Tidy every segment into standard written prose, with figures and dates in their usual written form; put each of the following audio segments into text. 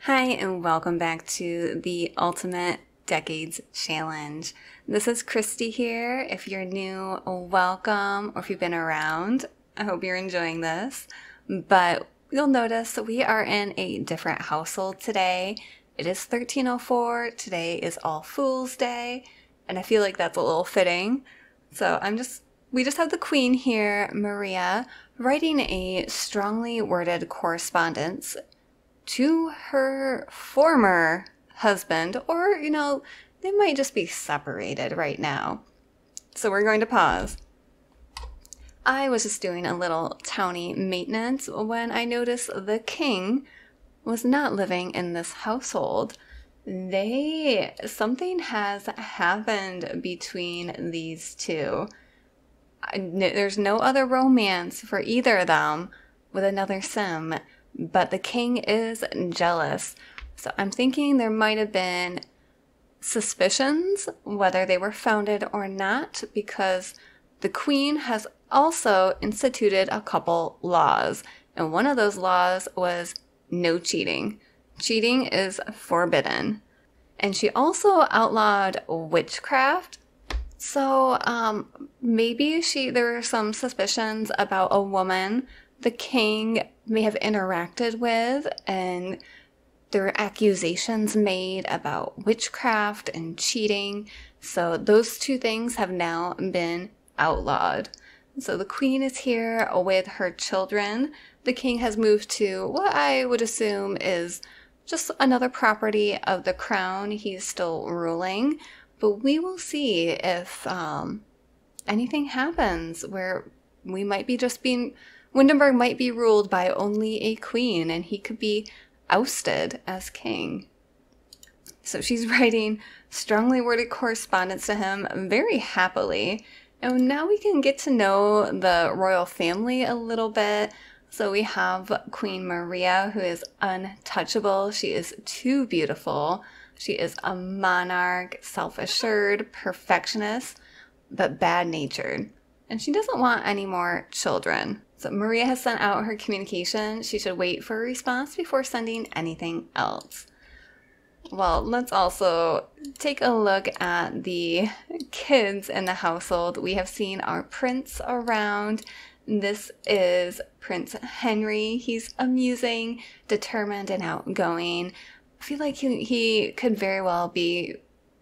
Hi, and welcome back to the Ultimate Decades Challenge. This is Christy here. If you're new, welcome, or if you've been around, I hope you're enjoying this. But you'll notice we are in a different household today. It is 1304. Today is All Fool's Day, and I feel like that's a little fitting. So we just have the Queen here, Maria, writing a strongly worded correspondence to her former husband, or, they might just be separated right now. So we're going to pause. I was just doing a little towny maintenance when I noticed the king was not living in this household. Something has happened between these two. There's no other romance for either of them with another sim. But the king is jealous. So I'm thinking there might have been suspicions, whether they were founded or not, because the queen has also instituted a couple laws. And one of those laws was no cheating. Cheating is forbidden. And she also outlawed witchcraft. So maybe there were some suspicions about a woman the king may have interacted with, and there were accusations made about witchcraft and cheating. So those two things have now been outlawed. So the queen is here with her children. The king has moved to what I would assume is just another property of the crown. He's still ruling, but we will see if anything happens where we might be Windenburg might be ruled by only a queen, and he could be ousted as king. So she's writing strongly worded correspondence to him very happily. And now we can get to know the royal family a little bit. So we have Queen Maria, who is untouchable. She is too beautiful. She is a monarch, self-assured, perfectionist, but bad-natured. And she doesn't want any more children. So Maria has sent out her communication. She should wait for a response before sending anything else. Well, let's also take a look at the kids in the household. We have seen our prince around. This is Prince Henry. He's amusing, determined, and outgoing. I feel like he could very well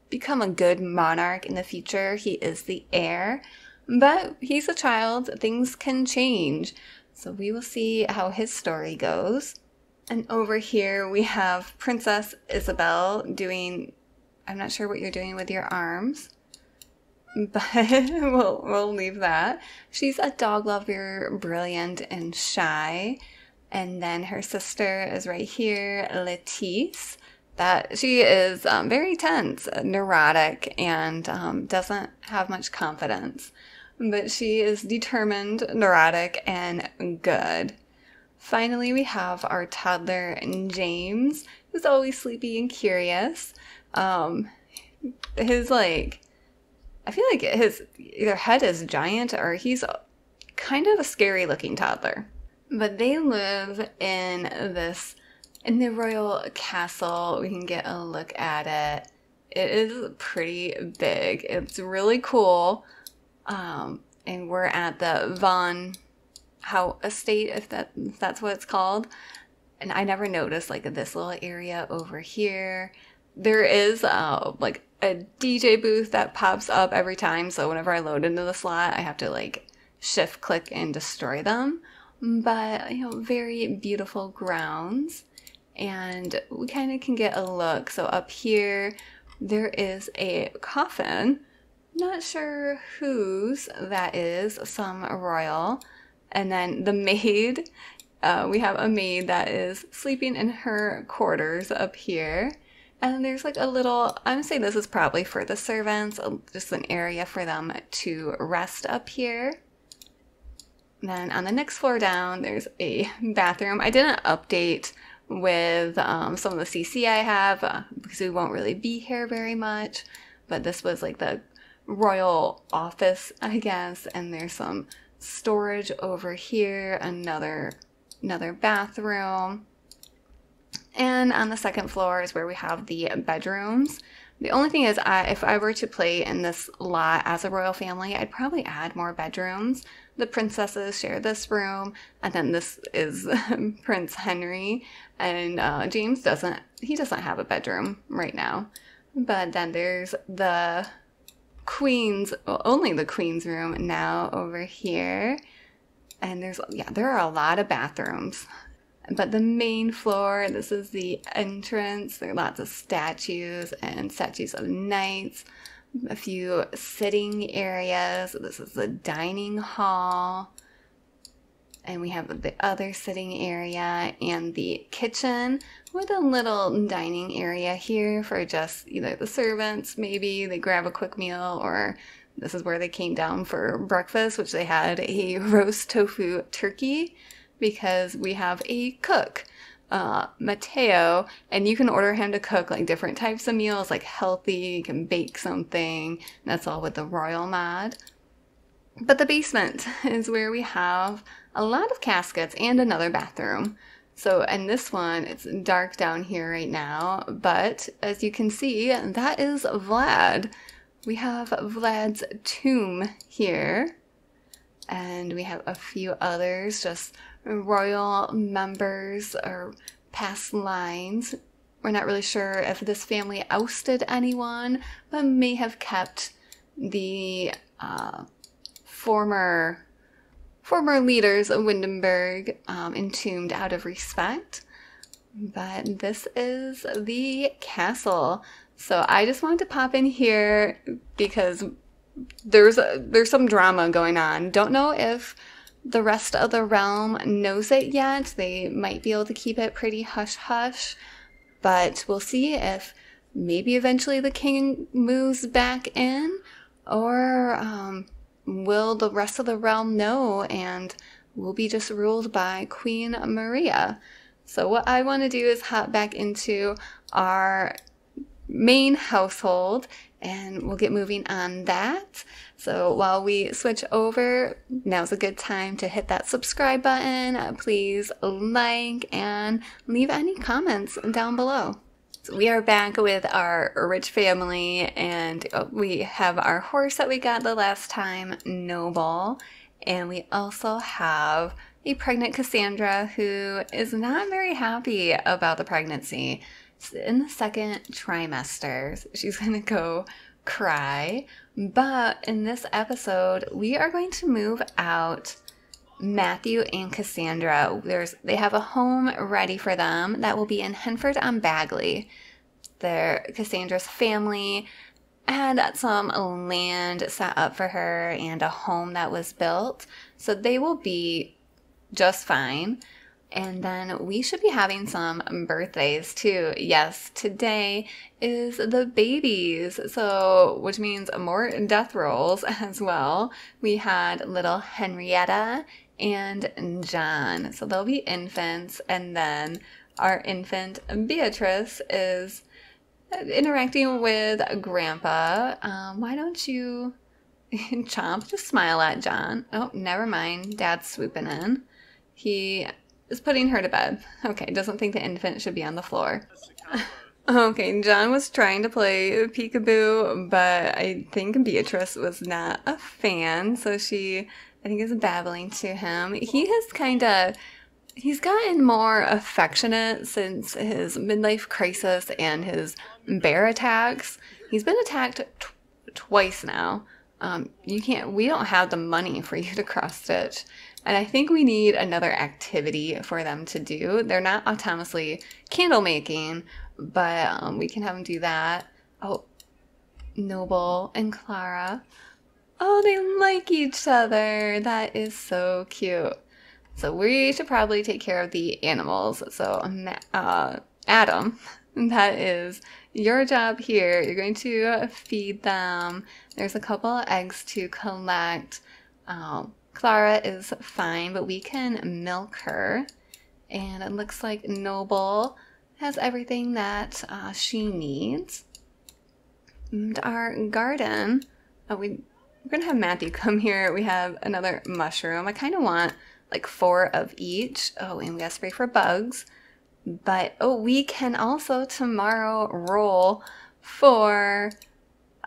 become a good monarch in the future. He is the heir. But he's a child, things can change. So we will see how his story goes. And over here we have Princess Isabel I'm not sure what you're doing with your arms, but we'll leave that. She's a dog lover, brilliant and shy. And then her sister is right here, Lettice. That she is very tense, neurotic, and doesn't have much confidence. But she is determined, neurotic, and good. Finally, we have our toddler, James, who's always sleepy and curious. I feel like his either head is giant or he's kind of a scary looking toddler. But they live in the royal castle. We can get a look at it. It is pretty big. It's really cool. And we're at the Von Hout estate, if that's what it's called. And I never noticed this little area over here. There is a DJ booth that pops up every time. So whenever I load into the slot, I have to shift click and destroy them. But very beautiful grounds, and we kind of can get a look. So up here there is a coffin. Not sure whose that is, some royal. And then the maid, we have a maid that is sleeping in her quarters up here. And then there's a little, I'm gonna say this is probably for the servants, just an area for them to rest up here. And then on the next floor down, there's a bathroom. I didn't update with some of the CC I have because we won't really be here very much. But this was the royal office, I guess, and there's some storage over here, another bathroom. And on the second floor is where we have the bedrooms. The only thing is, if I were to play in this lot as a royal family, I'd probably add more bedrooms. The princesses share this room, and then this is Prince Henry, and James doesn't have a bedroom right now. But then there's the queen's, well, only the queen's room now over here. And there are a lot of bathrooms. But the main floor, this is the entrance. There are lots of statues and statues of knights, a few sitting areas. This is the dining hall. And we have the other sitting area and the kitchen with a little dining area here for just either the servants, maybe they grab a quick meal, or this is where they came down for breakfast, which they had a roast tofu turkey, because we have a cook, Mateo, and you can order him to cook like different types of meals, like healthy, you can bake something, that's all with the royal mod. But the basement is where we have a lot of caskets and another bathroom. So, and this one, it's dark down here right now, but as you can see, that is Vlad. We have Vlad's tomb here, and we have a few others, just royal members or past lines. We're not really sure if this family ousted anyone, but may have kept the former leaders of Windenburg entombed out of respect. But this is the castle. So I just wanted to pop in here because there's some drama going on. Don't know if the rest of the realm knows it yet. They might be able to keep it pretty hush-hush, but we'll see if maybe eventually the king moves back in, or will the rest of the realm know and we'll be just ruled by Queen Maria. So what I want to do is hop back into our main household and we'll get moving on that. So while we switch over, now's a good time to hit that subscribe button. Please like and leave any comments down below. So we are back with our rich family, and we have our horse that we got the last time, Noble, and we also have a pregnant Cassandra who is not very happy about the pregnancy. It's in the second trimester, so she's gonna go cry. But in this episode, we are going to move out Matthew and Cassandra. They have a home ready for them that will be in Henford-on-Bagley. Cassandra's family had some land set up for her and a home that was built, so they will be just fine. And then we should be having some birthdays too. Yes, today is the babies, so which means more death rolls as well. We had little Henrietta and John, so they'll be infants, and then our infant Beatrice is interacting with Grandpa. Why don't you Chomp, just smile at John. Oh, never mind, Dad's swooping in. He is putting her to bed. Okay, doesn't think the infant should be on the floor. Okay, John was trying to play peekaboo, but I think Beatrice was not a fan, so she, I think, is babbling to him. He's gotten more affectionate since his midlife crisis and his bear attacks. He's been attacked twice now. We don't have the money for you to cross-stitch. And I think we need another activity for them to do. They're not autonomously candle making, but we can have them do that. Oh, Noble and Clara. Oh, they like each other. That is so cute. So we should probably take care of the animals. So Adam, that is your job here. You're going to feed them. There's a couple of eggs to collect. Clara is fine, but we can milk her. And it looks like Noble has everything that she needs. And our garden, we're going to have Matthew come here. We have another mushroom. I kind of want like 4 of each. Oh, and we got to spray for bugs. But we can also tomorrow roll for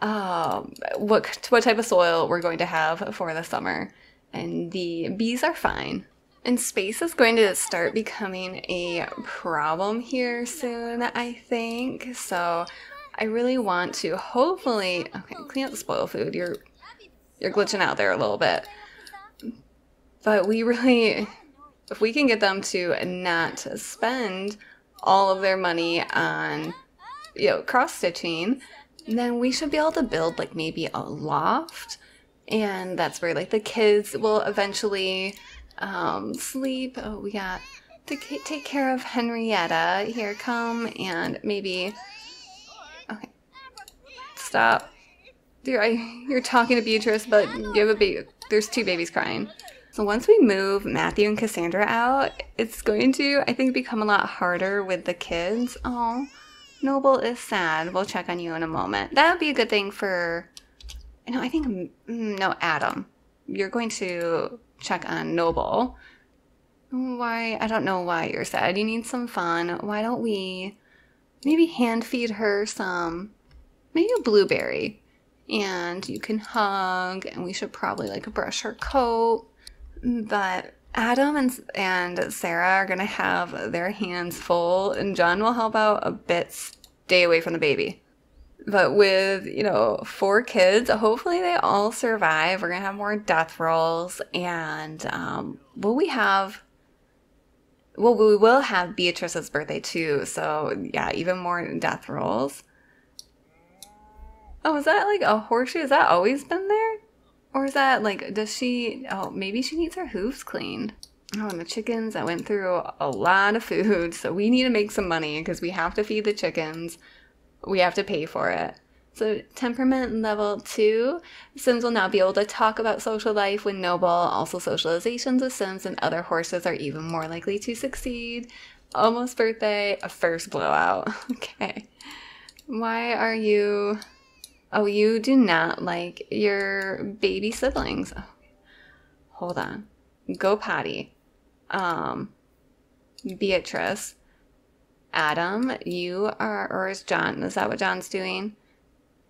what type of soil we're going to have for the summer. And the bees are fine. And space is going to start becoming a problem here soon, I think. So I really want to hopefully, okay, clean up the spoil food. You're glitching out there a little bit. But we really, if we can get them to not spend all of their money on, cross-stitching, then we should be able to build like maybe a loft. And that's where like the kids will eventually sleep. Oh, we got to take care of Henrietta. Here, come and maybe, okay, stop. You're talking to Beatrice, but you have a baby. There's 2 babies crying. So once we move Matthew and Cassandra out, it's going to, I think, become a lot harder with the kids. Oh, Noble is sad. We'll check on you in a moment. That would be a good thing for, I think, no, Adam. You're going to check on Noble. Why? I don't know why you're sad. You need some fun. Why don't we maybe hand feed her maybe a blueberry? And you can hug, and we should probably like brush her coat. But Adam and Sarah are going to have their hands full, and John will help out a bit, stay away from the baby. But with, 4 kids, hopefully they all survive. We're going to have more death rolls, and we will have Beatrice's birthday too, so yeah, even more death rolls. Oh, is that like a horseshoe? Has that always been there? Or is that like, maybe she needs her hooves cleaned. Oh, and the chickens, that went through a lot of food, so we need to make some money because we have to feed the chickens. We have to pay for it. So temperament level 2, Sims will now be able to talk about social life with Noble. Also socializations with Sims and other horses are even more likely to succeed. Almost birthday, a first blowout. Okay. Why are you... Oh, you do not like your baby siblings. Oh, hold on. Go potty. Beatrice. Adam, you are, or is John, is that what John's doing?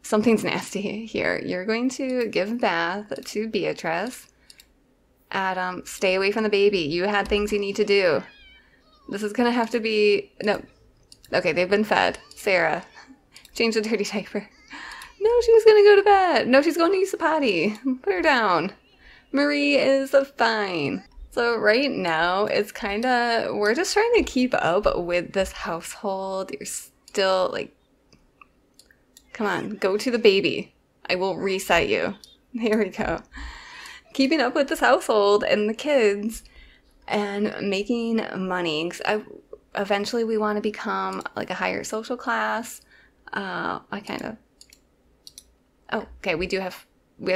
Something's nasty here. You're going to give bath to Beatrice. Adam, stay away from the baby. You had things you need to do. This is going to have to be, no. Okay, they've been fed. Sarah, change the dirty diaper. No, she was going to go to bed. No, she's going to use the potty. Put her down. Marie is fine. So right now, it's kind of, we're just trying to keep up with this household. You're still like, come on, go to the baby. I will reset you. There we go. Keeping up with this household and the kids and making money. Eventually, we want to become like a higher social class. Okay, we have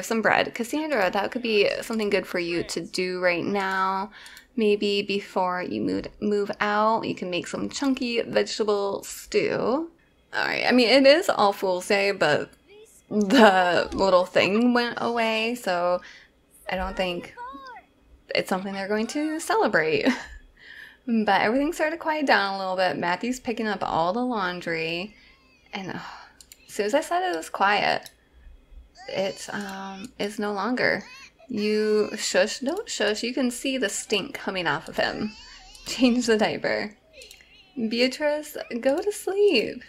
some bread. Cassandra, that could be something good for you to do right now. Maybe before you move out, you can make some chunky vegetable stew. Alright, I mean, it is All Fool's Day, but the little thing went away, so I don't think it's something they're going to celebrate. But everything started to quiet down a little bit. Matthew's picking up all the laundry, and as soon as I said it was quiet, it is no longer. You shush, don't shush. You can see the stink coming off of him. Change the diaper. Beatrice, go to sleep.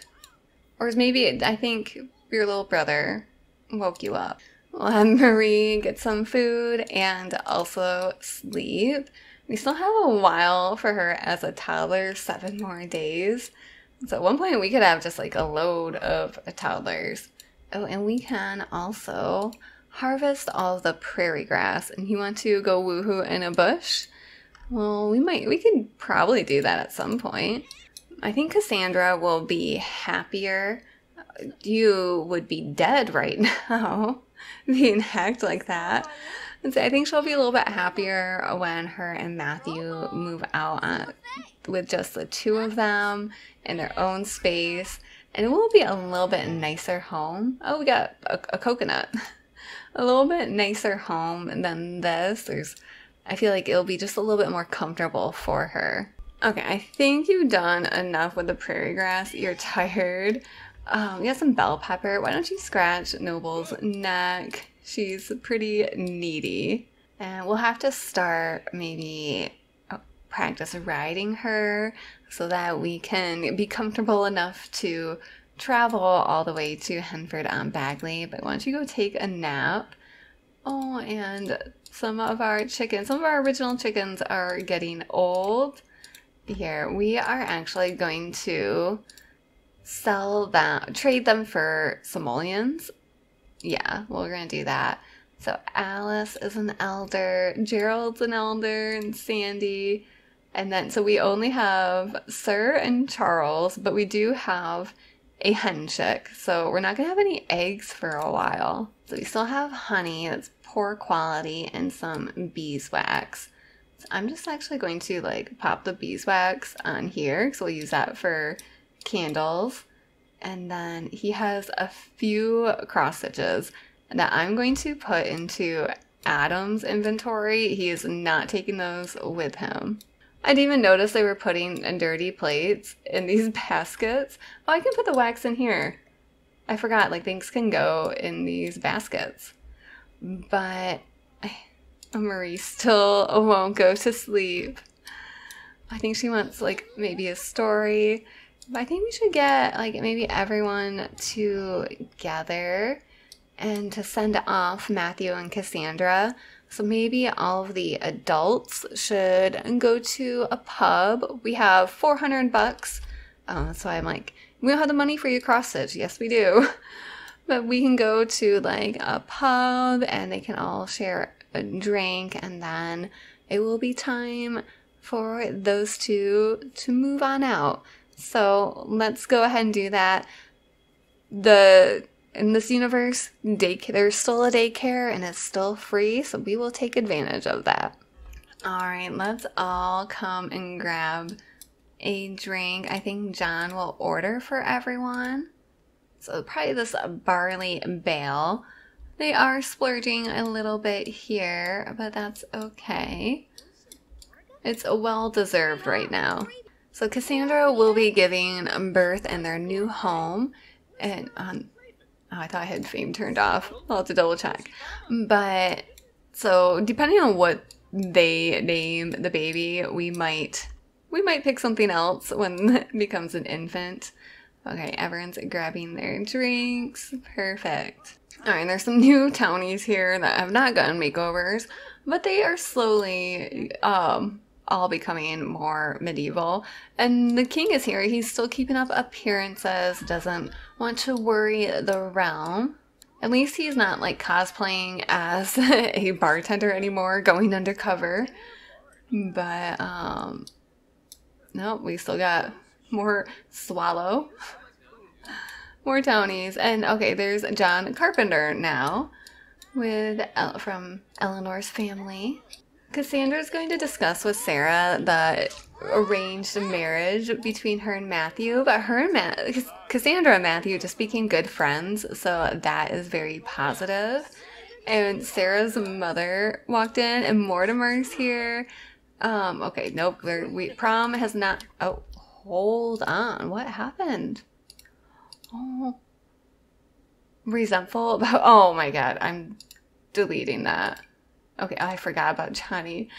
Or maybe, I think your little brother woke you up. We'll have Marie get some food and also sleep. We still have a while for her as a toddler, 7 more days. So at one point we could have just like a load of toddlers. Oh, and we can also harvest all of the prairie grass. And you want to go woohoo in a bush? Well, we could probably do that at some point. I think Cassandra will be happier. You would be dead right now, being hacked like that. And so I think she'll be a little bit happier when her and Matthew move out with just the 2 of them in their own space. And it will be a little bit nicer home. Oh, we got a coconut. A little bit nicer home than this. I feel like it'll be just a little bit more comfortable for her. Okay, I think you've done enough with the prairie grass. You're tired. You got some bell pepper. Why don't you scratch Noble's neck? She's pretty needy. And we'll have to start maybe practice riding her so that we can be comfortable enough to travel all the way to Henford on Bagley. But why don't you go take a nap? Oh, and some of our original chickens are getting old. Here, we are actually going to trade them for simoleons. Yeah, we're gonna do that. So Alice is an elder, Gerald's an elder, and Sandy. And then, so we only have Sir and Charles, but we do have a hen chick. So we're not gonna have any eggs for a while. So we still have honey that's poor quality and some beeswax. So I'm just actually going to like pop the beeswax on here because we'll use that for candles. And then he has a few cross stitches that I'm going to put into Adam's inventory. He is not taking those with him. I didn't even notice they were putting dirty plates in these baskets. Oh, I can put the wax in here. I forgot, like, things can go in these baskets. But Marie still won't go to sleep. I think she wants, like, maybe a story. But I think we should get, like, maybe everyone together and to send off Matthew and Cassandra. So maybe all of the adults should go to a pub. We have $400. So I'm like, we don't have the money for you cross stitch. Yes, we do. But we can go to like a pub and they can all share a drink, and then it will be time for those two to move on out. So let's go ahead and do that. In this universe, there's still a daycare and it's still free, so we will take advantage of that. All right, let's all come and grab a drink. I think John will order for everyone. So probably this barley bale. They are splurging a little bit here, but that's okay. It's well deserved right now. So Cassandra will be giving birth in their new home, and oh, I thought I had fame turned off. I'll have to double check. But so depending on what they name the baby, we might pick something else when it becomes an infant. Okay, everyone's grabbing their drinks. Perfect. All right, there's some new townies here that have not gotten makeovers, but they are slowly all becoming more medieval. And the king is here. He's still keeping up appearances, doesn't want to worry the realm. At least he's not like cosplaying as a bartender anymore, going undercover. But no, we still got more Swallow, more townies. And okay, there's John Carpenter now from Eleanor's family. Cassandra's going to discuss with Sarah the arranged marriage between her and Matthew, but Cassandra and Matthew just became good friends, so that is very positive. And Sarah's mother walked in, and Mortimer's here. Okay, nope, prom has not. Oh, hold on, what happened? Oh, resentful about. Oh my God, I'm deleting that. Okay, I forgot about Johnny.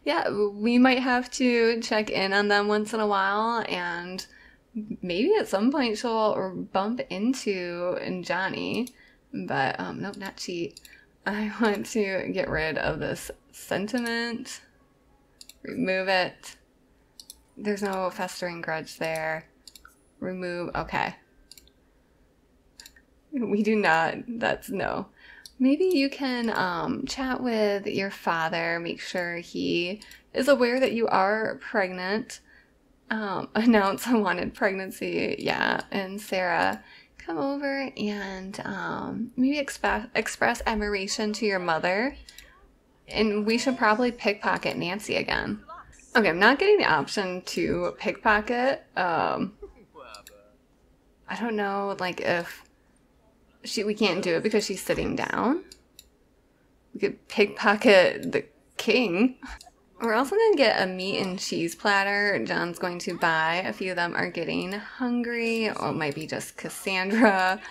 Yeah, we might have to check in on them once in a while, and maybe at some point she'll bump into Johnny. But, nope, not cheat. I want to get rid of this sentiment. Remove it. There's no festering grudge there. Remove, okay. We do not, that's no. Maybe you can chat with your father, make sure he is aware that you are pregnant, announce a wanted pregnancy, yeah, and Sarah, come over and maybe express admiration to your mother, and we should probably pickpocket Nancy again. Okay, I'm not getting the option to pickpocket. I don't know, like, if we can't do it because she's sitting down. We could pickpocket the king. We're also going to get a meat and cheese platter. John's going to buy. A few of them are getting hungry, or it might be just Cassandra.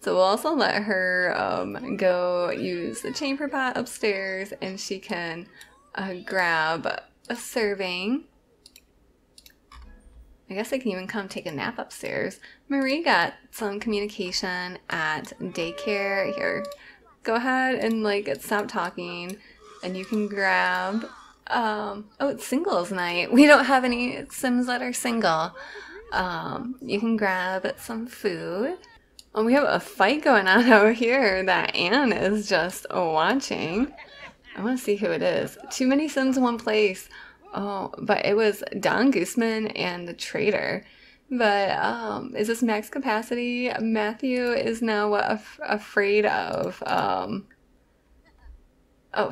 So we'll also let her go use the chamber pot upstairs, and she can grab a serving. I guess I can even come take a nap upstairs. Marie got some communication at daycare. Here, go ahead and stop talking, and you can grab... oh, it's singles night. We don't have any Sims that are single. You can grab some food. Oh, we have a fight going on over here that Anne is just watching. I want to see who it is. Too many Sims in one place. Oh, but it was Don Gooseman and the Trader. But is this max capacity? Matthew is now afraid of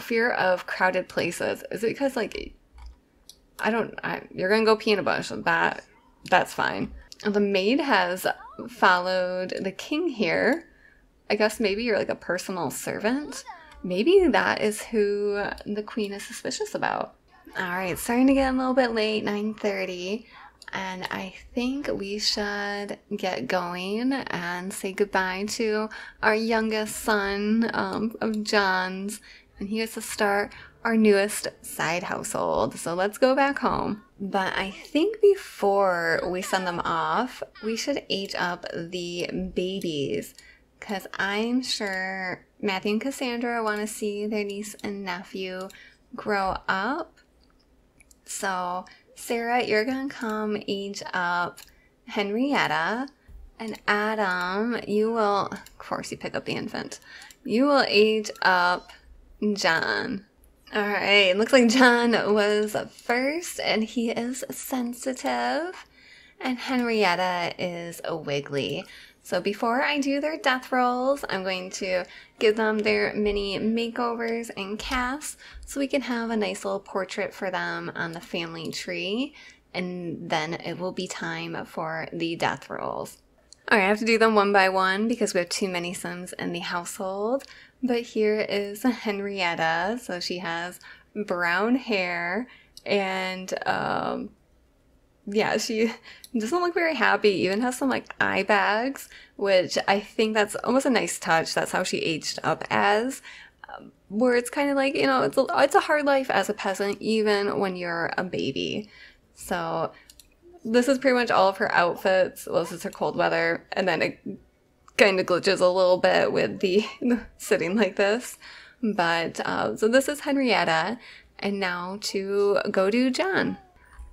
fear of crowded places. Is it because you're gonna go pee in a bush? That's fine. The maid has followed the king here. I guess maybe you're a personal servant. Maybe that is who the queen is suspicious about. All right, starting to get a little bit late, 9:30, and I think we should get going and say goodbye to our youngest son of John's, and he gets to start our newest side household. So let's go back home. But I think before we send them off, we should age up the babies, because I'm sure Matthew and Cassandra want to see their niece and nephew grow up. So, Sarah, you're going to come age up Henrietta, and Adam, you will, of course you pick up the infant, you will age up John. Alright, looks like John was first, and he is sensitive, and Henrietta is a wiggly. So before I do their death rolls, I'm going to give them their mini makeovers and casts so we can have a nice little portrait for them on the family tree, and then it will be time for the death rolls. Alright, I have to do them one by one because we have too many Sims in the household, but here is Henrietta. So she has brown hair, and yeah, she doesn't look very happy. Even has some eye bags, which I think that's almost a nice touch. That's how she aged up as, where it's kind of it's a hard life as a peasant even when you're a baby. So this is pretty much all of her outfits. Well, this is her cold weather, and then it kind of glitches a little bit with the sitting like this. But so this is Henrietta, and now to go to John.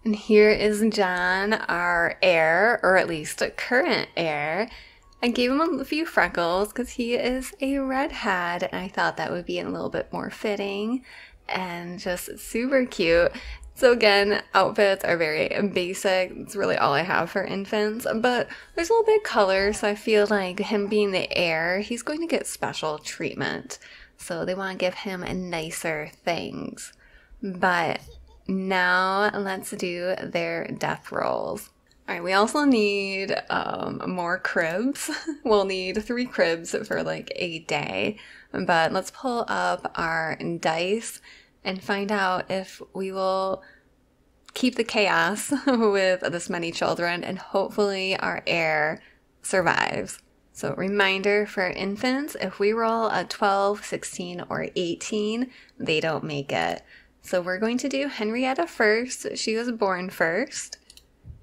And here is John, our heir, or at least a current heir. I gave him a few freckles because he is a redhead, and I thought that would be a little bit more fitting and just super cute. So again, outfits are very basic. It's really all I have for infants, but there's a little bit of color, so I feel like him being the heir, he's going to get special treatment. So they want to give him nicer things. But now let's do their death rolls. All right, we also need more cribs. We'll need 3 cribs for a day. But let's pull up our dice and find out if we will keep the chaos with this many children, and hopefully our heir survives. So reminder for infants, if we roll a 12, 16, or 18, they don't make it. So we're going to do Henrietta first. She was born first.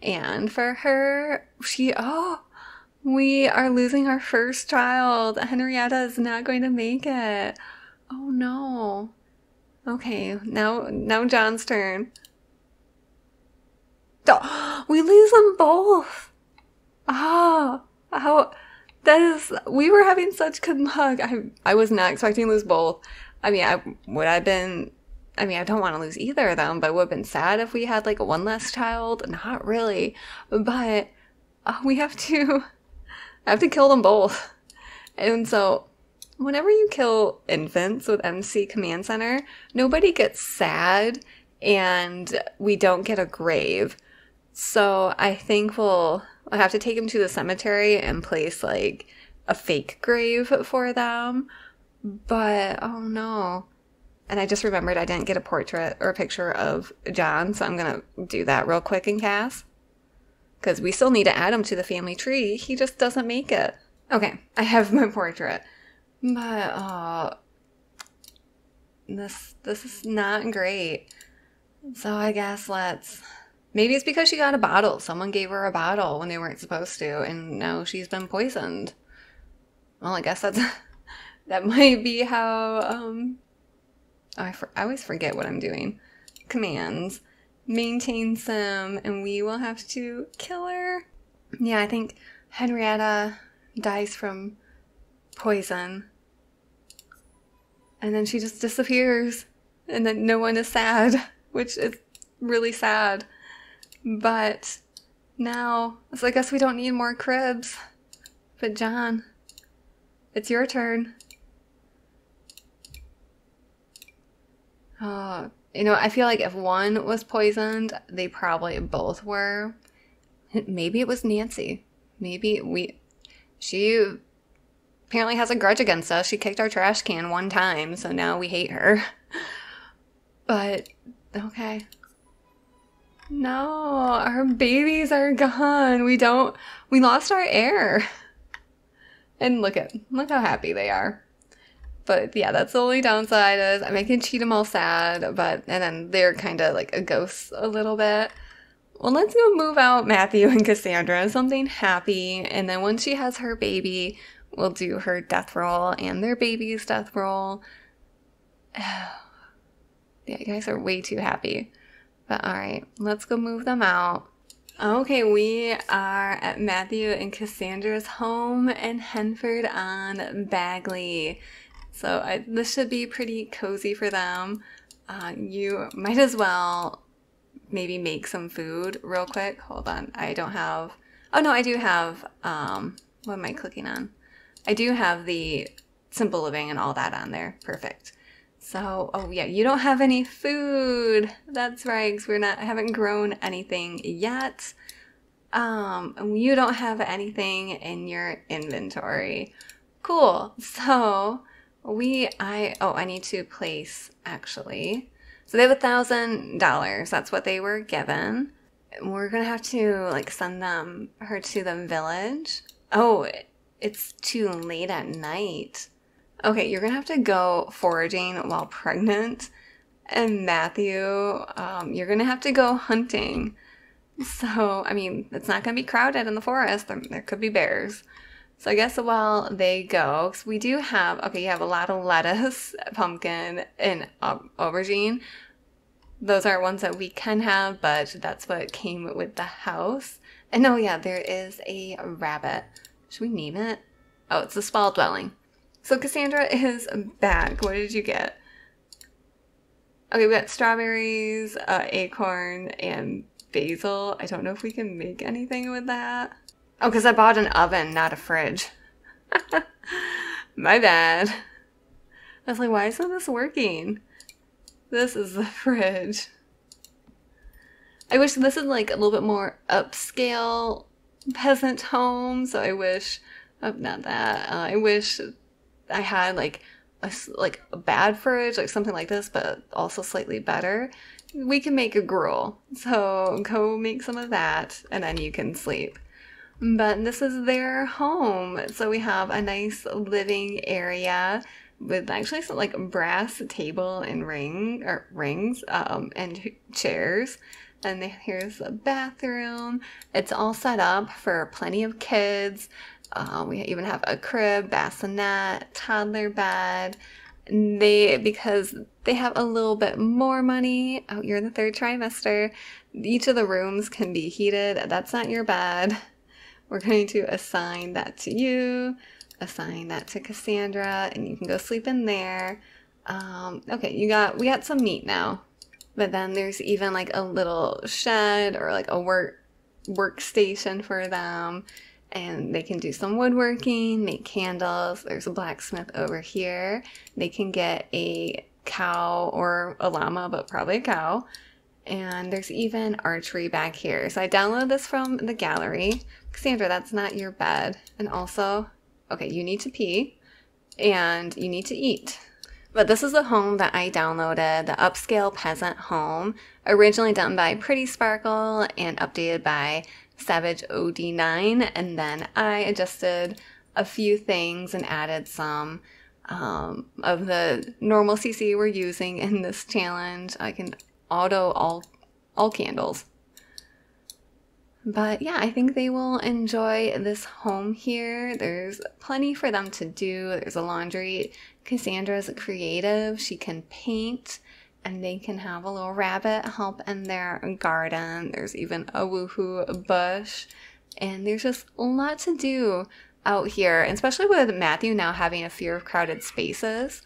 And for her, we are losing our first child. Henrietta is not going to make it. Oh no. Okay, now John's turn. Oh, we lose them both. We were having such good luck. I was not expecting to lose both. I don't want to lose either of them, but it would have been sad if we had one less child. Not really, but we have to kill them both. And so whenever you kill infants with MC Command Center, nobody gets sad and we don't get a grave. So I think I'll have to take them to the cemetery and place a fake grave for them. But oh no. And I just remembered I didn't get a portrait or a picture of John, so I'm going to do that real quick in Cass. Because we still need to add him to the family tree. He just doesn't make it. Okay, I have my portrait. But, this is not great. So I guess maybe it's because she got a bottle. Someone gave her a bottle when they weren't supposed to, and now she's been poisoned. Well, I guess that might be how, I always forget what I'm doing. Commands. Maintain sim, and we will have to kill her. Yeah, I think Henrietta dies from poison. And then she just disappears. And then no one is sad, which is really sad. But now, so I guess we don't need more cribs. But John, it's your turn. I feel like if one was poisoned, they probably both were. Maybe it was Nancy. She apparently has a grudge against us. She kicked our trash can one time, so now we hate her. But, okay. No, our babies are gone. We lost our heir. And look how happy they are. But yeah, that's the only downside is I'm making Cheatham all sad, and then they're kind of like a ghost a little bit. Well, let's go move out Matthew and Cassandra, something happy, and then once she has her baby, we'll do her death roll and their baby's death roll. Yeah, you guys are way too happy. But alright, let's go move them out. Okay, we are at Matthew and Cassandra's home in Henford on Bagley. So this should be pretty cozy for them. You might as well maybe make some food real quick. Hold on. I don't have... Oh, no, I do have... what am I clicking on? I do have the Simple Living and all that on there. Perfect. So, oh yeah, you don't have any food. That's right, because I haven't grown anything yet. And you don't have anything in your inventory. Cool. So... I need to place, actually. So they have $1,000. That's what they were given. We're going to have to, send her to the village. Oh, it's too late at night. Okay, you're going to have to go foraging while pregnant. And Matthew, you're going to have to go hunting. So, it's not going to be crowded in the forest. There could be bears. So I guess while they go, because we do have, you have a lot of lettuce, pumpkin, and aubergine. Those are ones that we can have, but that's what came with the house. And oh yeah, there is a rabbit. Should we name it? Oh, it's a small dwelling. So Cassandra is back. What did you get? Okay, we got strawberries, acorn, and basil. I don't know if we can make anything with that. Oh, because I bought an oven, not a fridge. My bad. I was like, why isn't this working? This is the fridge. I wish this is a little bit more upscale peasant home. So I wish, not that. I wish I had a bad fridge, something like this, but also slightly better. We can make a gruel. So go make some of that, and then you can sleep. But this is their home. So we have a nice living area with actually some brass table and rings and chairs. And here's the bathroom. It's all set up for plenty of kids. We even have a crib, bassinet, toddler bed. Because they have a little bit more money. Oh, you're in the 3rd trimester. Each of the rooms can be heated. That's not your bed. We're going to assign that to you, assign that to Cassandra, and you can go sleep in there. Okay, we got some meat now. But then there's even a little shed or a workstation for them. And they can do some woodworking, make candles. There's a blacksmith over here. They can get a cow or a llama, but probably a cow. And there's even archery back here. So I downloaded this from the gallery. Cassandra, that's not your bed. And also, okay, you need to pee and you need to eat. But this is the home that I downloaded, the upscale peasant home, originally done by Pretty Sparkle and updated by Savage OD9, and then I adjusted a few things and added some of the normal CC we're using in this challenge. I can auto all candles. But yeah, I think they will enjoy this home here. There's plenty for them to do. There's a laundry. Cassandra's creative. She can paint, and they can have a little rabbit help in their garden. There's even a woohoo bush, and there's just a lot to do out here, and especially with Matthew now having a fear of crowded spaces.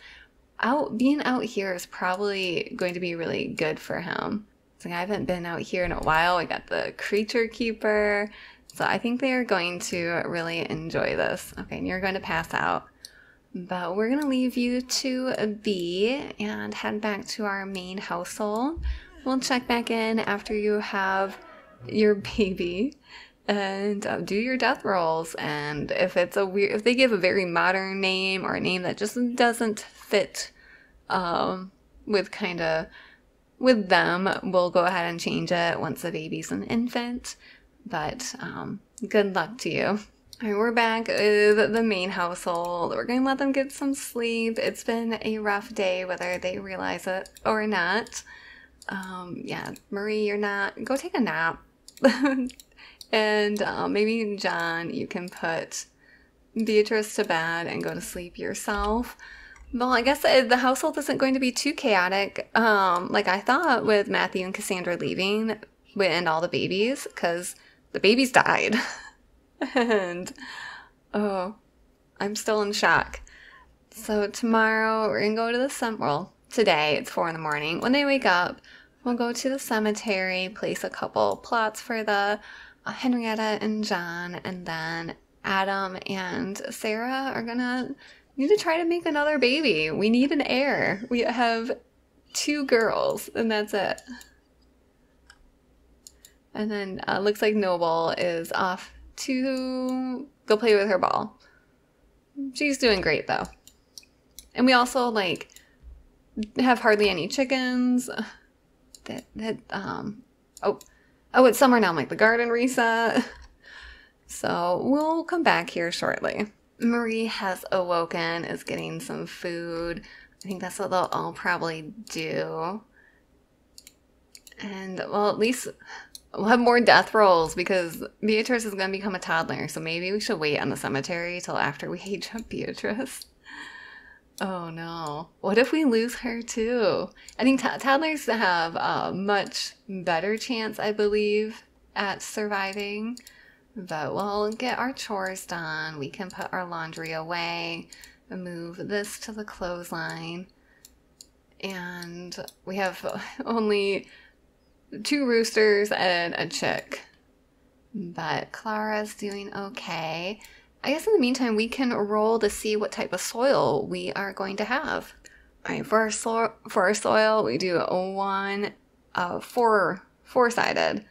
Being out here is probably going to be really good for him. I haven't been out here in a while. I got the creature keeper. So I think they are going to really enjoy this. Okay, and you're going to pass out. But we're going to leave you to be and head back to our main household. We'll check back in after you have your baby and do your death rolls. And if it's if they give a very modern name or a name that just doesn't fit with them, we'll go ahead and change it once the baby's an infant. But good luck to you. All right, we're back with the main household. We're going to let them get some sleep. It's been a rough day, whether they realize it or not. Yeah, Marie, go take a nap. And maybe John, you can put Beatrice to bed and go to sleep yourself. Well, I guess the household isn't going to be too chaotic, like I thought, with Matthew and Cassandra leaving and all the babies, because the babies died. And, oh, I'm still in shock. So tomorrow, we're going to go to the today, it's 4 in the morning. When they wake up, we'll go to the cemetery, place a couple plots for the Henrietta and John, and then Adam and Sarah are going to need to try to make another baby. We need an heir. We have 2 girls, and that's it. And then looks like Noble is off to go play with her ball. She's doing great, though. And we also, have hardly any chickens. Oh, it's summer now. The garden reset. So we'll come back here shortly. Marie has awoken, is getting some food. I think that's what they'll all probably do. And, well, at least we'll have more death rolls because Beatrice is going to become a toddler. So maybe we should wait on the cemetery till after we age up Beatrice. Oh, no. What if we lose her, too? I think toddlers have a much better chance, I believe, at surviving. But we'll get our chores done. We can put our laundry away, move this to the clothesline. And we have only 2 roosters and a chick. But Clara's doing okay. I guess in the meantime, we can roll to see what type of soil we are going to have. All right, for our soil, we do a 1, 4-sided.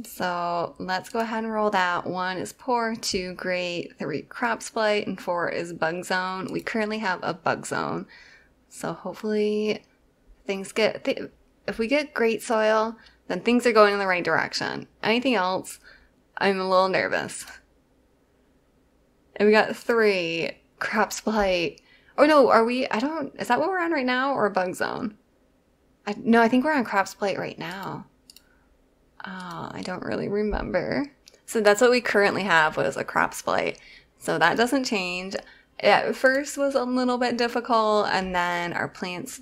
So let's go ahead and roll that. 1 is poor, 2 great, 3 crop splight, and 4 is bug zone. We currently have a bug zone. So hopefully if we get great soil, then things are going in the right direction. Anything else, I'm a little nervous. And we got 3 crop splight. Oh no, is that what we're on right now or bug zone? No, I think we're on crop splight right now. Oh, I don't really remember. So that's what we currently have was a crop splight. So that doesn't change. It at first was a little bit difficult, and then our plants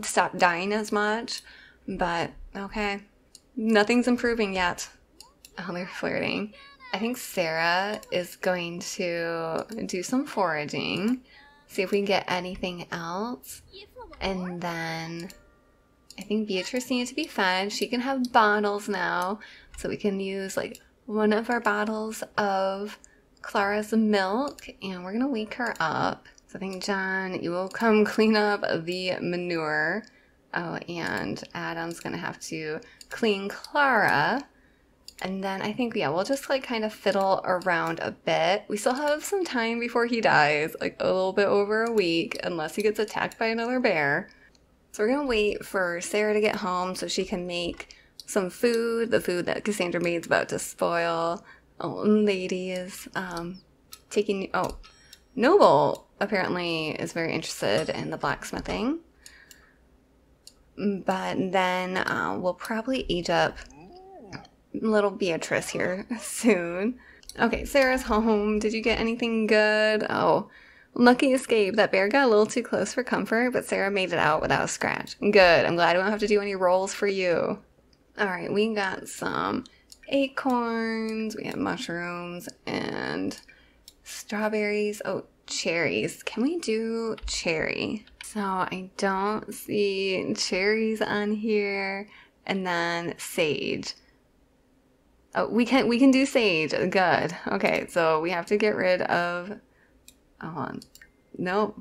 stopped dying as much. But okay, nothing's improving yet. Oh, they're flirting. I think Sarah is going to do some foraging, see if we can get anything else, and then I think Beatrice needs to be fed. She can have bottles now, so we can use one of our bottles of Clara's milk, and we're gonna wake her up. So I think John, you will come clean up the manure. Oh, and Adam's gonna have to clean Clara. And then I think, yeah, we'll just like kind of fiddle around a bit. We still have some time before he dies, like a little bit over a week, unless he gets attacked by another bear. So we're gonna wait for Sarah to get home so she can make some food. The food that Cassandra made is about to spoil. Oh, lady is taking, oh, Noble apparently is very interested in the blacksmithing. But then we'll probably age up little Beatrice here soon. Okay, Sarah's home. Did you get anything good? Oh, lucky escape. That bear got a little too close for comfort, but Sarah made it out without a scratch. Good. I'm glad I won't have to do any rolls for you. All right, we got some acorns. We have mushrooms and strawberries. Oh, cherries. Can we do cherry? So I don't see cherries on here. And then sage. Oh, we can do sage. Good. Okay, so we have to get rid of. Hold on. Nope.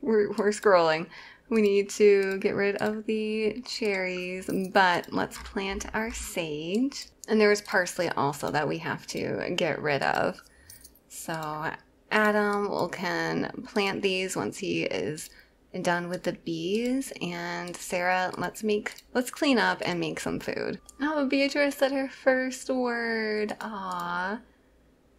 We're scrolling. We need to get rid of the cherries, but let's plant our sage. And there was parsley also that we have to get rid of. So Adam can plant these once he is done with the bees, and Sarah, let's clean up and make some food. Oh, Beatrice said her first word. Aww.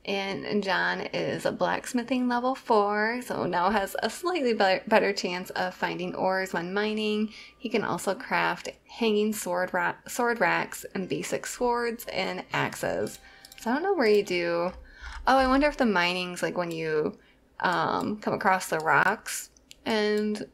And John is a blacksmithing level 4, so now has a slightly better chance of finding ores when mining. He can also craft hanging sword racks and basic swords and axes. So I don't know where you do. Oh, I wonder if the mining's like when you come across the rocks and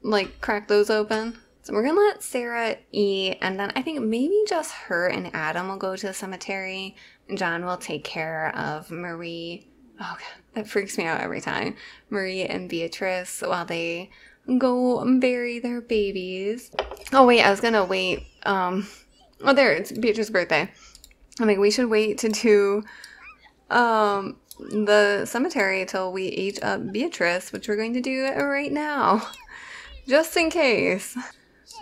like crack those open. So we're gonna let Sarah eat, and then I think maybe just her and Adam will go to the cemetery. John will take care of Marie. Oh God, that freaks me out every time. Marie and Beatrice while they go bury their babies. Oh wait, I was gonna wait. Oh, there, it's Beatrice's birthday. I mean, we should wait to do the cemetery till we age up Beatrice, which we're going to do right now, just in case.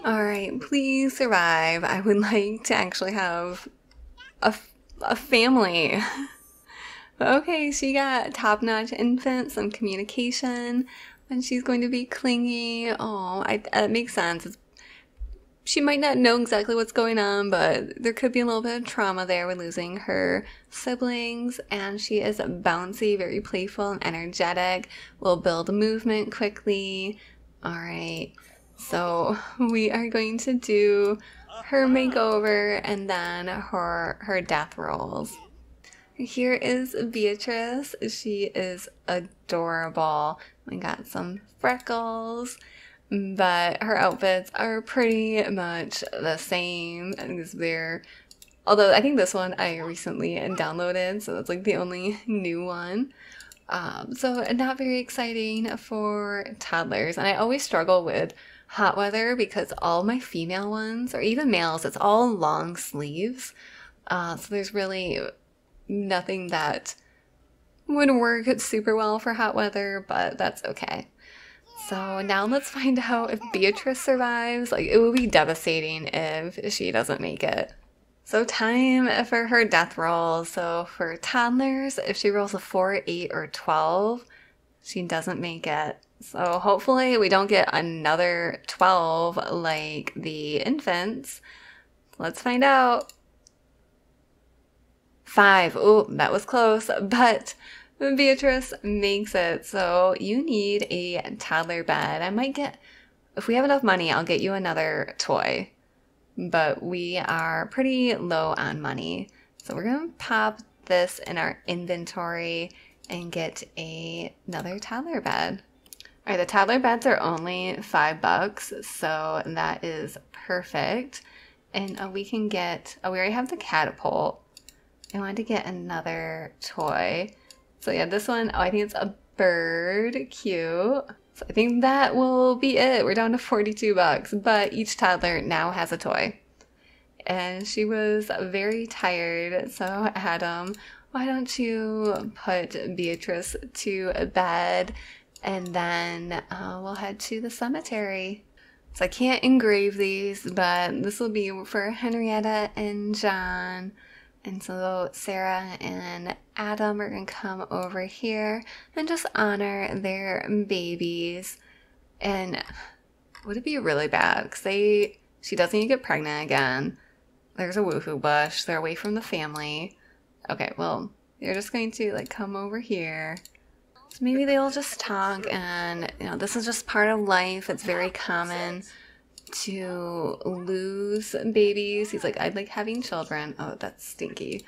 All right, please survive. I would like to actually have a family. Okay, she got top-notch infant, some communication, and she's going to be clingy. Oh, that makes sense. She might not know exactly what's going on, but there could be a little bit of trauma there with losing her siblings. And she is bouncy, very playful and energetic, will build movement quickly. All right, so we are going to do her makeover and then her death rolls. Here is Beatrice. She is adorable. We got some freckles, but her outfits are pretty much the same. Although I think this one I recently downloaded, so that's like the only new one. So not very exciting for toddlers. And I always struggle with hot weather because all my female ones, or even males, it's all long sleeves. So there's really nothing that would work super well for hot weather, but that's okay. So now let's find out if Beatrice survives. Like, it would be devastating if she doesn't make it. So time for her death roll. So for toddlers, if she rolls a 4, 8, or 12, she doesn't make it. So hopefully we don't get another 12 like the infants. Let's find out. 5. Oh, that was close, but Beatrice makes it. So you need a toddler bed. I might get, if we have enough money, I'll get you another toy. But we are pretty low on money. So we're going to pop this in our inventory and get another toddler bed. All right, the toddler beds are only $5, so that is perfect. And we can get, we already have the catapult. I wanted to get another toy. So yeah, this one, I think it's a bird. Cute. So I think that will be it. We're down to $42, but each toddler now has a toy. And she was very tired, so Adam, why don't you put Beatrice to bed, and then we'll head to the cemetery. So I can't engrave these, but this will be for Henrietta and John. And so Sarah and Adam are going to come over here and just honor their babies. And would it be really bad? Because she doesn't need to get pregnant again. There's a woohoo bush. They're away from the family. Okay, well, you're just going to like come over here. So maybe they'll just talk, and this is just part of life. It's very common to lose babies. He's like, I'd like having children. Oh, that's stinky.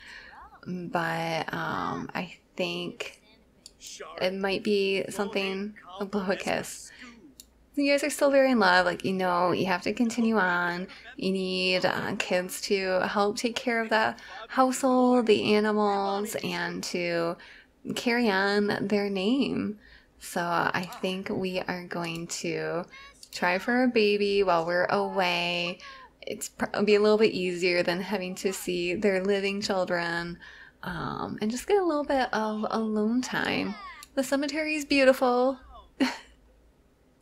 But I think it might be something, a blow a kiss. You guys are still very in love. Like, you have to continue on. You need kids to help take care of the household, the animals, and to carry on their name. So I think we are going to try for a baby while we're away. It'll be a little bit easier than having to see their living children, and just get a little bit of alone time. The cemetery is beautiful.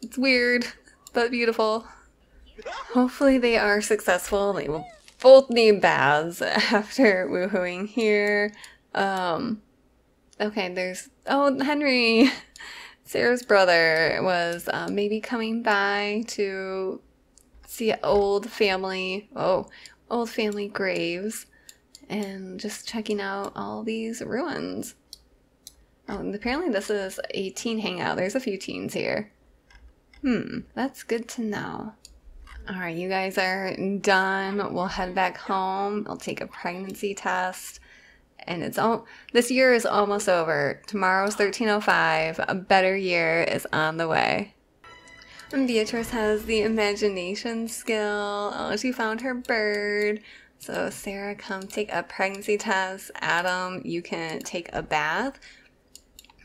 It's weird, but beautiful. Hopefully they are successful. They will both need baths after woohooing here. Okay, there's... Oh, Henry! Sarah's brother was maybe coming by to see old family graves and just checking out all these ruins. Oh, and apparently this is a teen hangout. There's a few teens here. That's good to know. Alright, you guys are done. We'll head back home. I'll take a pregnancy test. And this year is almost over. Tomorrow's 13:05. A better year is on the way. And Beatrice has the imagination skill. Oh, she found her bird. So Sarah, come take a pregnancy test. Adam, you can take a bath.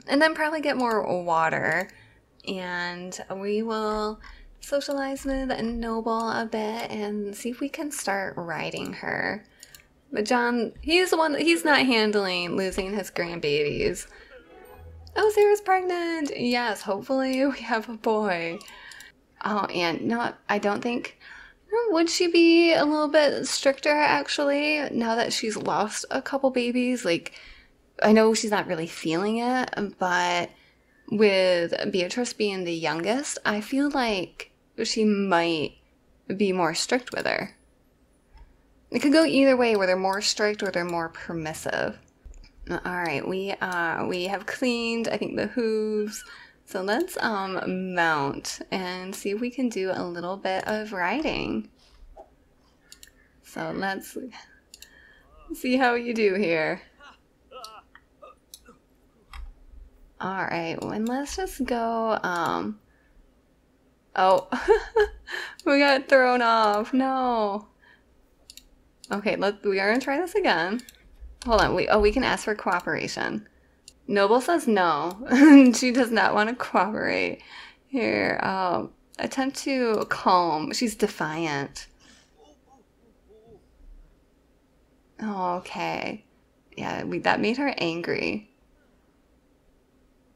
And then probably get more water. And we will socialize with Noble a bit and see if we can start riding her. But John, he's the one that he's not handling losing his grandbabies. Oh, Sarah's pregnant. Yes, hopefully we have a boy. Oh, and no, I don't think... Would she be a little bit stricter, actually, now that she's lost a couple babies? Like, I know she's not really feeling it, but with Beatrice being the youngest, I feel like she might be more strict with her. It could go either way, where they're more strict or they're more permissive. Alright, we have cleaned, I think, the hooves. So let's mount and see if we can do a little bit of riding. So let's see how you do here. Alright, and let's just go, oh, we got thrown off, no. Okay, we are gonna try this again. Hold on, we can ask for cooperation. Noble says no. She does not want to cooperate. Here, attempt to calm. She's defiant. Oh, okay. Yeah, that made her angry.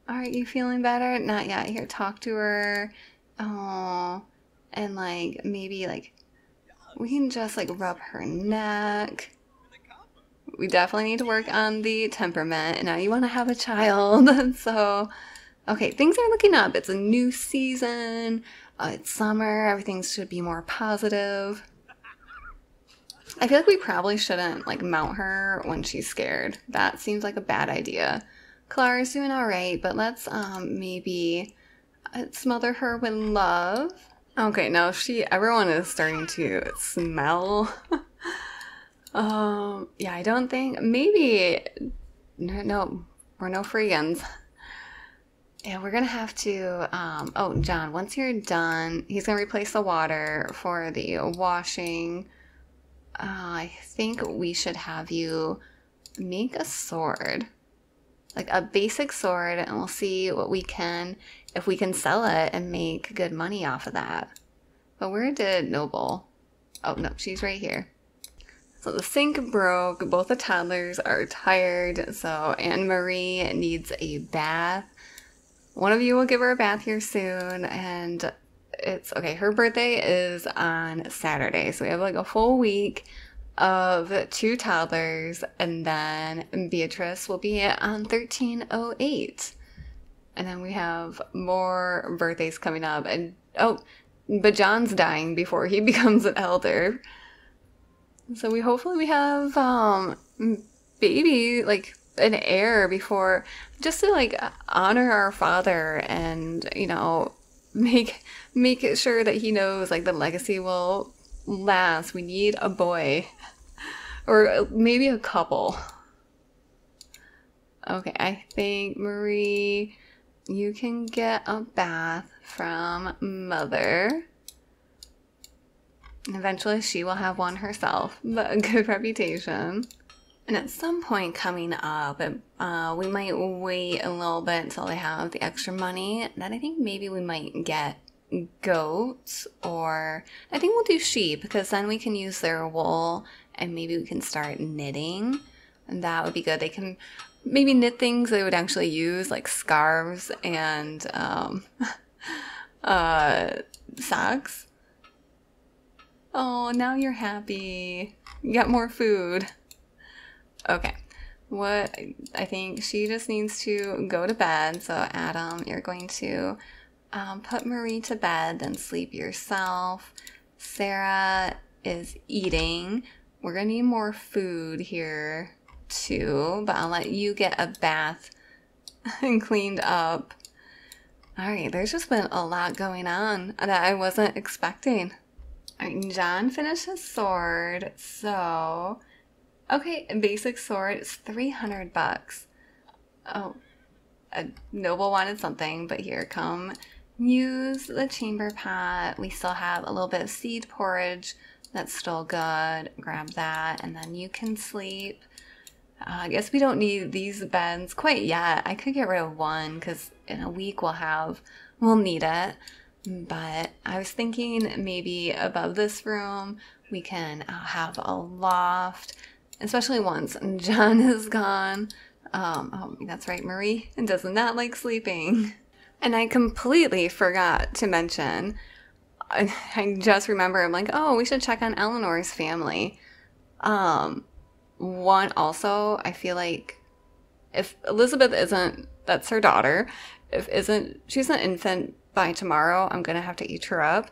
Are you feeling better? Not yet. Here, talk to her. Oh, and like maybe like we can just like rub her neck. We definitely need to work on the temperament. And now you want to have a child. So, okay, things are looking up. It's a new season. It's summer. Everything should be more positive. I feel like we probably shouldn't like mount her when she's scared. That seems like a bad idea. Clara's doing all right, but let's maybe smother her with love. Okay, now everyone is starting to smell. Yeah, I don't think, maybe, no, we're no freegans. Yeah, we're gonna have to, oh, John, once you're done, he's gonna replace the water for the washing. I think we should have you make a sword. Like a basic sword, and we'll see if we can sell it and make good money off of that. But where did Noble? Oh, no, she's right here. So the sink broke. Both the toddlers are tired. So Anne-Marie needs a bath. One of you will give her a bath here soon. And it's okay. Her birthday is on Saturday. So we have like a full week. of 2 toddlers, and then Beatrice will be on 1308. And then we have more birthdays coming up. And but John's dying before he becomes an elder. So hopefully we have baby, like an heir before, just to like honor our father and, you know, make it sure that he knows like the legacy will last. We need a boy. Or maybe a couple. Okay, I think Marie, you can get a bath from Mother. And eventually she will have one herself, but a good reputation. And at some point coming up, we might wait a little bit until they have the extra money. Then I think maybe we might get goats, or I think we'll do sheep, because then we can use their wool and maybe we can start knitting. And that would be good. They can maybe knit things they would actually use, like scarves and socks. Oh, now you're happy. You got more food. Okay. What I think she just needs to go to bed. So Adam, you're going to put Marie to bed, then sleep yourself. Sarah is eating. We're gonna need more food here too, but I'll let you get a bath and cleaned up. All right, there's just been a lot going on that I wasn't expecting. All right, John finished his sword, so okay, a basic sword is $300. Oh, a noble wanted something, but here, come use the chamber pot. We still have a little bit of seed porridge. That's still good. Grab that, and then you can sleep. I guess we don't need these beds quite yet. I could get rid of one because in a week we'll need it. But I was thinking maybe above this room we can have a loft, especially once John is gone. Oh, that's right, Marie does not like sleeping. And I completely forgot to mention, I just remember, I'm like, oh, we should check on Eleanor's family. One, also, I feel like if Elizabeth isn't, that's her daughter, she's an infant by tomorrow, I'm going to have to eat her up.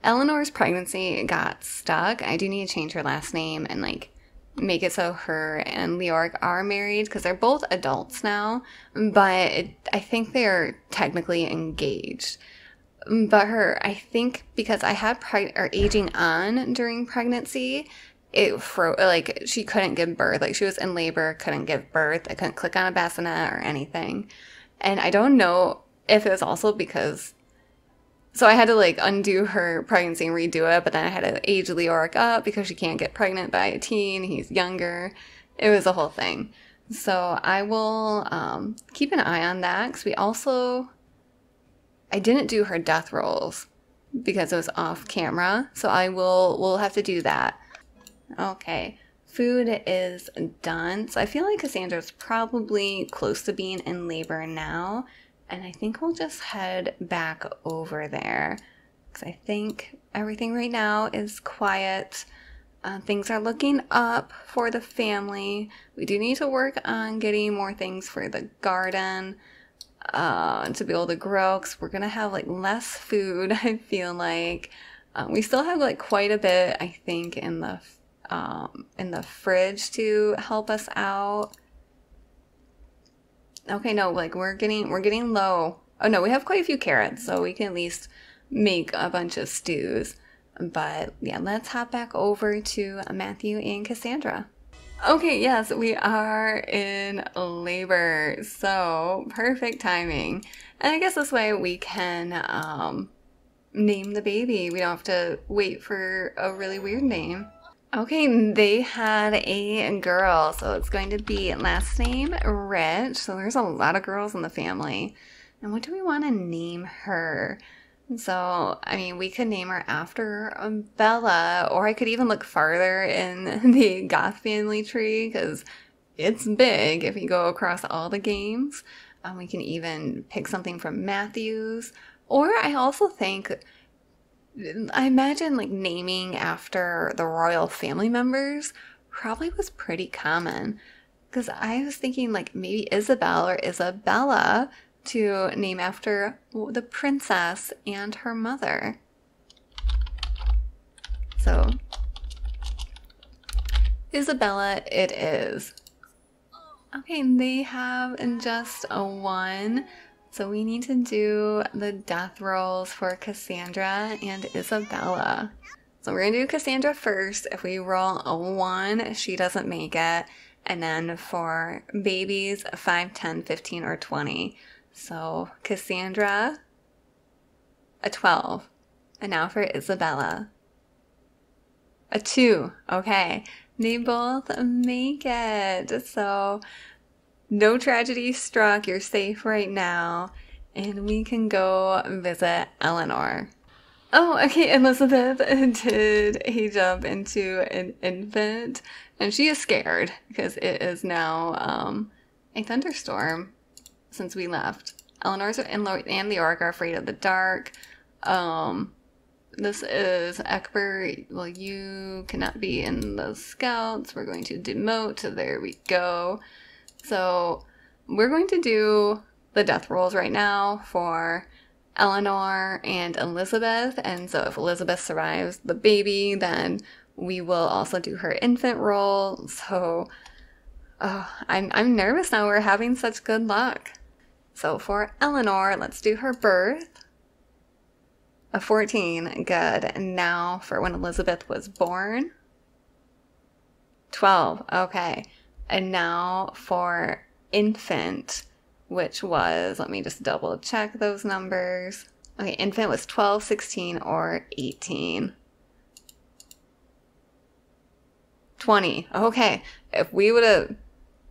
Eleanor's pregnancy got stuck. I do need to change her last name and like make it so her and Leoric are married, because they're both adults now, but I think they're technically engaged. But I think because I had aging on during pregnancy, like she couldn't give birth. Like she was in labor, couldn't give birth. I couldn't click on a bassinet or anything. And I don't know if it was also because, so I had to like undo her pregnancy and redo it, but then I had to age Leoric up because she can't get pregnant by a teen. He's younger. It was a whole thing. So I will keep an eye on that, because I didn't do her death rolls because it was off camera. So we'll have to do that. Okay, food is done. So I feel like Cassandra's probably close to being in labor now. And I think we'll just head back over there, because I think everything right now is quiet. Things are looking up for the family. We do need to work on getting more things for the garden to be able to grow, because we're going to have like less food, I feel like. We still have like quite a bit, I think, in the fridge to help us out. Okay, no, like we're getting low. Oh no, we have quite a few carrots, so we can at least make a bunch of stews. But yeah, let's hop back over to Matthew and Cassandra. Okay, yes, we are in labor, so perfect timing. And I guess this way we can name the baby. We don't have to wait for a really weird name. Okay, they had a girl, so it's going to be last name Rich. So there's a lot of girls in the family. And what do we want to name her? So, I mean, we could name her after Bella, or I could even look farther in the Goth family tree, because it's big if you go across all the games. We can even pick something from Matthew's. Or I also think I imagine like naming after the royal family members probably was pretty common. Because I was thinking like maybe Isabel or Isabella to name after the princess and her mother. So, Isabella it is. Okay, they have just a 1. So we need to do the death rolls for Cassandra and Isabella. So we're going to do Cassandra first. If we roll a 1, she doesn't make it. And then for babies, 5, 10, 15, or 20. So Cassandra, a 12. And now for Isabella, a 2. Okay, they both make it. So no tragedy struck. You're safe right now. And we can go visit Eleanor. Oh, okay, Elizabeth did age up into an infant, and she is scared because it is now a thunderstorm since we left. Eleanor's and Leoric are afraid of the dark. This is Egbert. Well, you cannot be in the scouts. We're going to demote. There we go. So we're going to do the death rolls right now for Eleanor and Elizabeth, and so if Elizabeth survives the baby, then we will also do her infant roll. So I'm nervous now. We're having such good luck. So for Eleanor, let's do her birth. A 14, good. And now for when Elizabeth was born. 12, okay. And now for infant, which was, let me just double check those numbers. Okay, infant was 12, 16, or 18. 20. Okay, if we would have,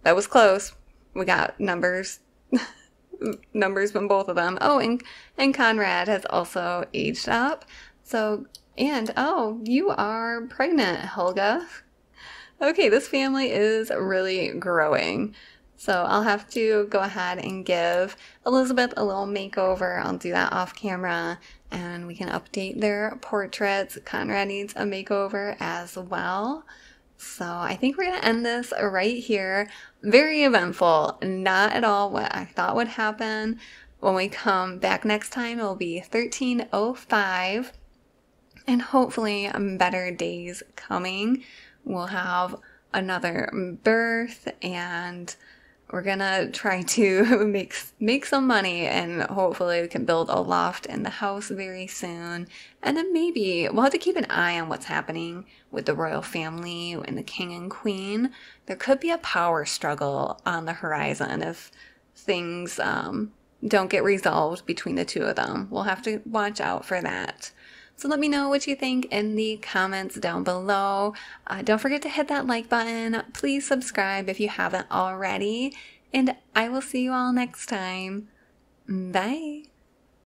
that was close. We got numbers from both of them. Oh, and Conrad has also aged up. So, and oh, you are pregnant, Helga. Okay, this family is really growing. So I'll have to go ahead and give Elizabeth a little makeover. I'll do that off camera and we can update their portraits. Conrad needs a makeover as well. So I think we're going to end this right here. Very eventful. Not at all what I thought would happen. When we come back next time, it will be 1305. And hopefully better days coming. We'll have another birth and we're gonna try to make some money, and hopefully we can build a loft in the house very soon. And then maybe we'll have to keep an eye on what's happening with the royal family and the king and queen. There could be a power struggle on the horizon if things don't get resolved between the two of them. We'll have to watch out for that. So let me know what you think in the comments down below. Don't forget to hit that like button. Please subscribe if you haven't already. And I will see you all next time. Bye.